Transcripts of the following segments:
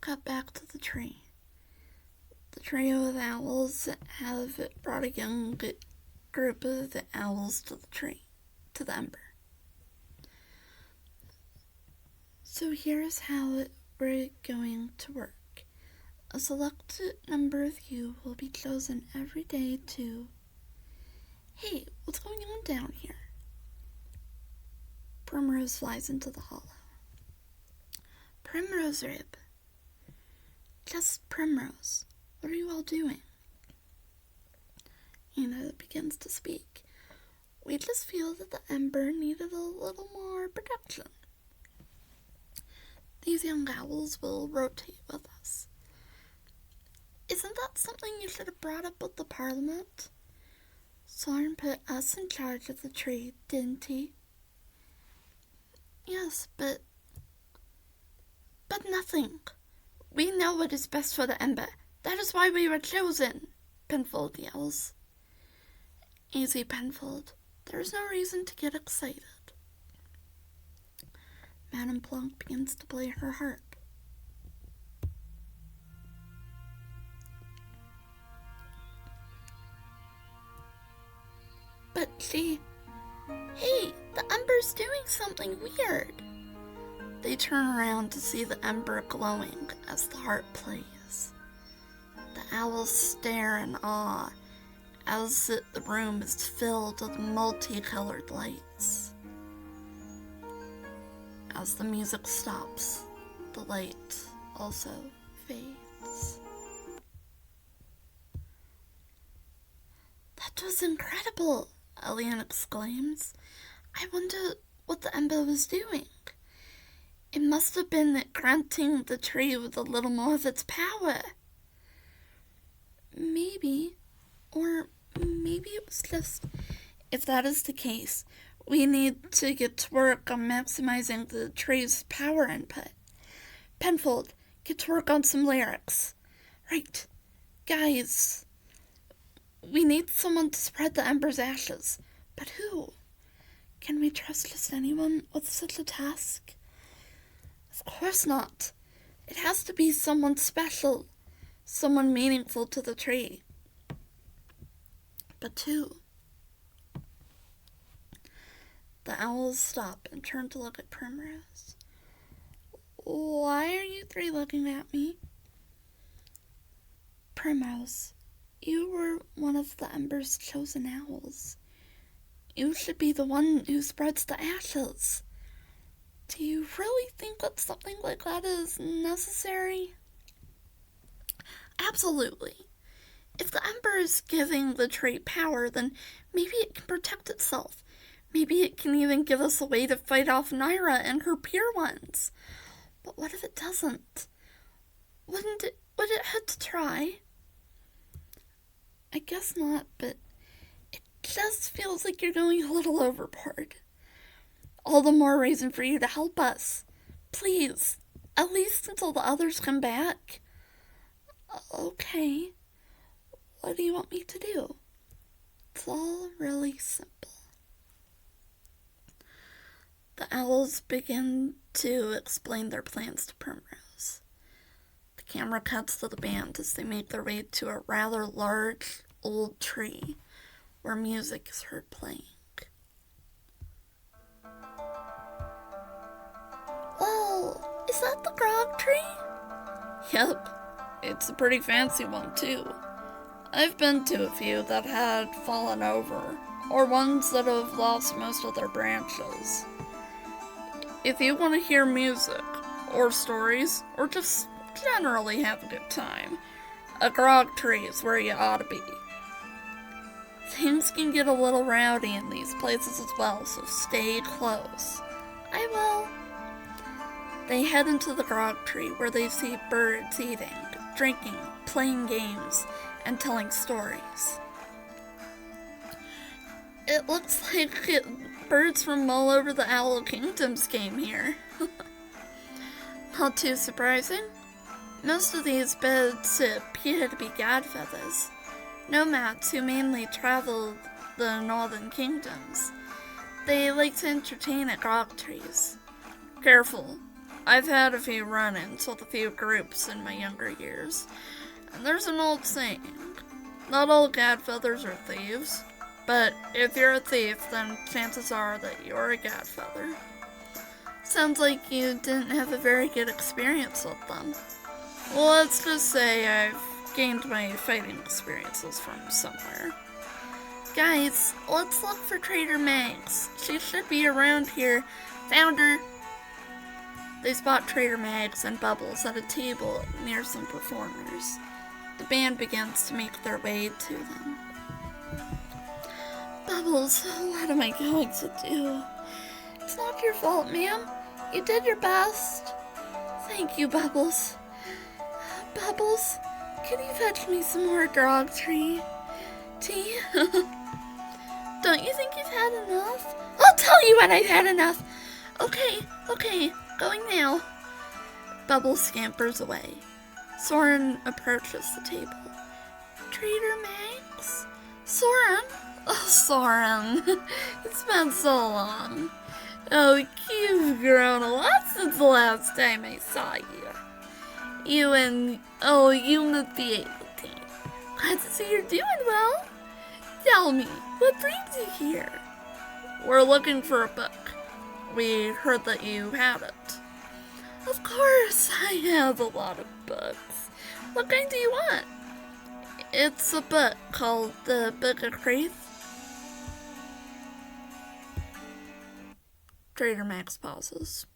cut back to the tree. The trio of owls have brought a young group of owls to the tree, to the Ember. So here's how we're going to work. A selected number of you will be chosen every day to... Hey, what's going on down here? Primrose flies into the hollow. Primrose Rib. Just Primrose. What are you all doing? Anna begins to speak. We just feel that the Ember needed a little more protection. These young owls will rotate with us. Isn't that something you should have brought up with the Parliament? Soren put us in charge of the tree, didn't he? Yes, but nothing. We know what is best for the Ember. That is why we were chosen, Penfold yells. Easy, Penfold. There is no reason to get excited. Madame Plunk begins to play her harp. But hey, the Ember's doing something weird. They turn around to see the Ember glowing as the harp plays. The owls stare in awe as the room is filled with multicolored lights. As the music stops, the light also fades. That was incredible, Elian exclaims. I wonder what the Ember was doing. It must have been granting the tree with a little more of its power. Maybe, or maybe it was just... If that is the case, we need to get to work on maximizing the tree's power input. Penfold, get to work on some lyrics. Right. Guys, we need someone to spread the Ember's ashes. But who? Can we trust just anyone with such a task? Of course not. It has to be someone special. Someone meaningful to the tree. But who? The owls stop and turn to look at Primrose. Why are you three looking at me? Primrose, you were one of the Ember's chosen owls. You should be the one who spreads the ashes. Do you really think that something like that is necessary? Absolutely. If the Ember is giving the tree power, then maybe it can protect itself. Maybe it can even give us a way to fight off Naira and her pure ones. But what if it doesn't? Would it hurt to try? I guess not, but it just feels like you're going a little overboard. All the more reason for you to help us. Please, at least until the others come back. Okay. What do you want me to do? It's all really simple. The owls begin to explain their plans to Primrose. The camera cuts to the band as they make their way to a rather large old tree where music is heard playing. Whoa, is that the grog tree? Yep, it's a pretty fancy one too. I've been to a few that had fallen over, or ones that have lost most of their branches. If you want to hear music, or stories, or just generally have a good time, a grog tree is where you ought to be. Things can get a little rowdy in these places as well, so stay close. I will. They head into the grog tree where they see birds eating, drinking, playing games, and telling stories. It looks like birds from all over the Owl Kingdoms came here. Not too surprising. Most of these birds appear to be godfathers, nomads who mainly travel the northern kingdoms. They like to entertain at grog trees. Careful, I've had a few run-ins with a few groups in my younger years, and there's an old saying, not all godfathers are thieves, but if you're a thief, then chances are that you're a godfather. Sounds like you didn't have a very good experience with them. Well, let's just say I've gained my fighting experiences from somewhere. Guys, let's look for Trader Mags. She should be around here. Found her. They spot Trader Mags and Bubbles at a table near some performers. The band begins to make their way to them. Bubbles, what am I going to do? It's not your fault, ma'am. You did your best. Thank you, Bubbles. Bubbles, can you fetch me some more grog tea? Don't you think you've had enough? I'll tell you when I've had enough. Okay, going now. Bubbles scampers away. Soren approaches the table. Trader Mags? Soren? Oh, Soren. It's been so long. Oh, you've grown a lot since the last time I saw you. You and the theater team. Glad to see you're doing well. Tell me, what brings you here? We're looking for a book. We heard that you had it. Of course, I have a lot of books. What kind do you want? It's a book called The Book of Craith. Trader Max pauses.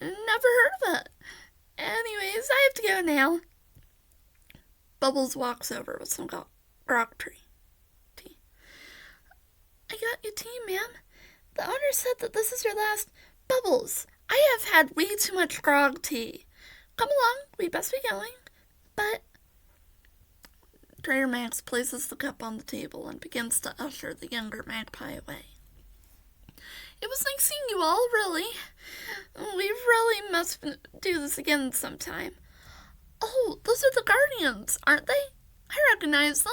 Never heard of it. Anyways, I have to go now. Bubbles walks over with some grog tea. I got you tea, ma'am. The owner said that this is your last. Bubbles, I have had way too much grog tea. Come along, we best be going. But Trader Max places the cup on the table and begins to usher the younger magpie away. It was nice seeing you all, really. We really must do this again sometime. Oh, those are the Guardians, aren't they? I recognize them.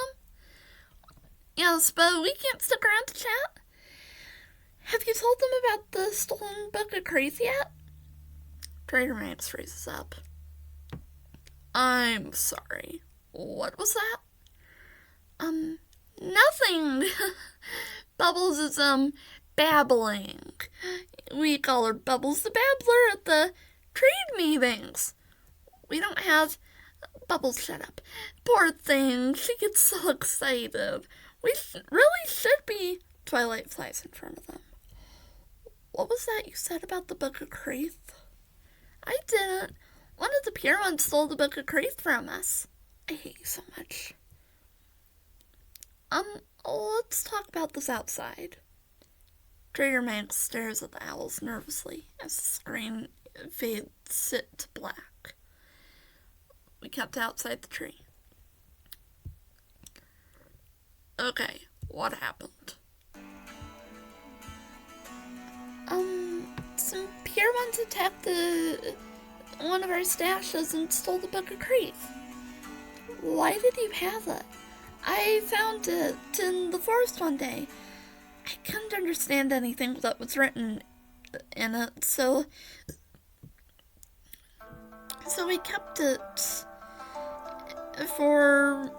Yes, but we can't stick around to chat. Have you told them about the stolen Book of Craith yet? Trader Max freezes up. I'm sorry. What was that? Nothing. Bubbles is, babbling. We call her Bubbles the Babbler at the trade meetings. We don't have... Bubbles, shut up. Poor thing, she gets so excited. We really should be... Twilight flies in front of them. What was that you said about the Book of Craith? I didn't. One of the pure ones stole the Book of Craith from us. I hate you so much. Let's talk about this outside. Trader Max stares at the owls nervously as the screen fades to black. We kept outside the tree. Okay, what happened? Some pure ones attacked one of our stashes and stole the Book of Craith. Why did you have it? I found it in the forest one day. I couldn't understand anything that was written in it, so we kept it for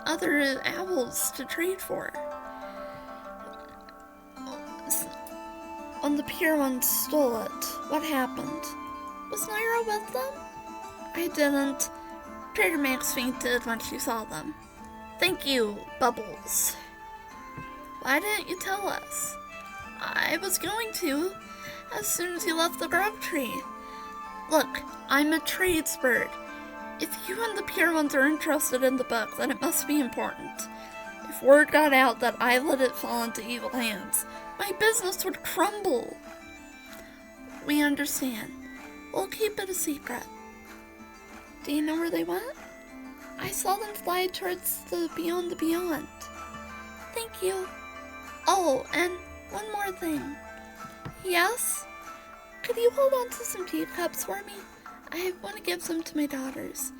other owls to trade for. When the pure ones stole it, what happened? Was Naira with them? I didn't. Trader Max fainted when she saw them. Thank you, Bubbles. Why didn't you tell us? I was going to, as soon as you left the grog tree. Look, I'm a tradesbird. If you and the pure ones are interested in the book, then it must be important. If word got out that I let it fall into evil hands, my business would crumble. We understand. We'll keep it a secret. Do you know where they went? I saw them fly towards the beyond. Thank you. Oh, and one more thing. Yes? Could you hold on to some teacups for me? I want to give some to my daughters.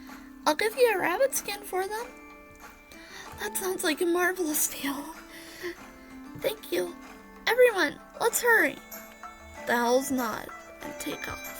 I'll give you a rabbit skin for them. That sounds like a marvelous deal. Thank you. Everyone, let's hurry. the hell's knot and take off.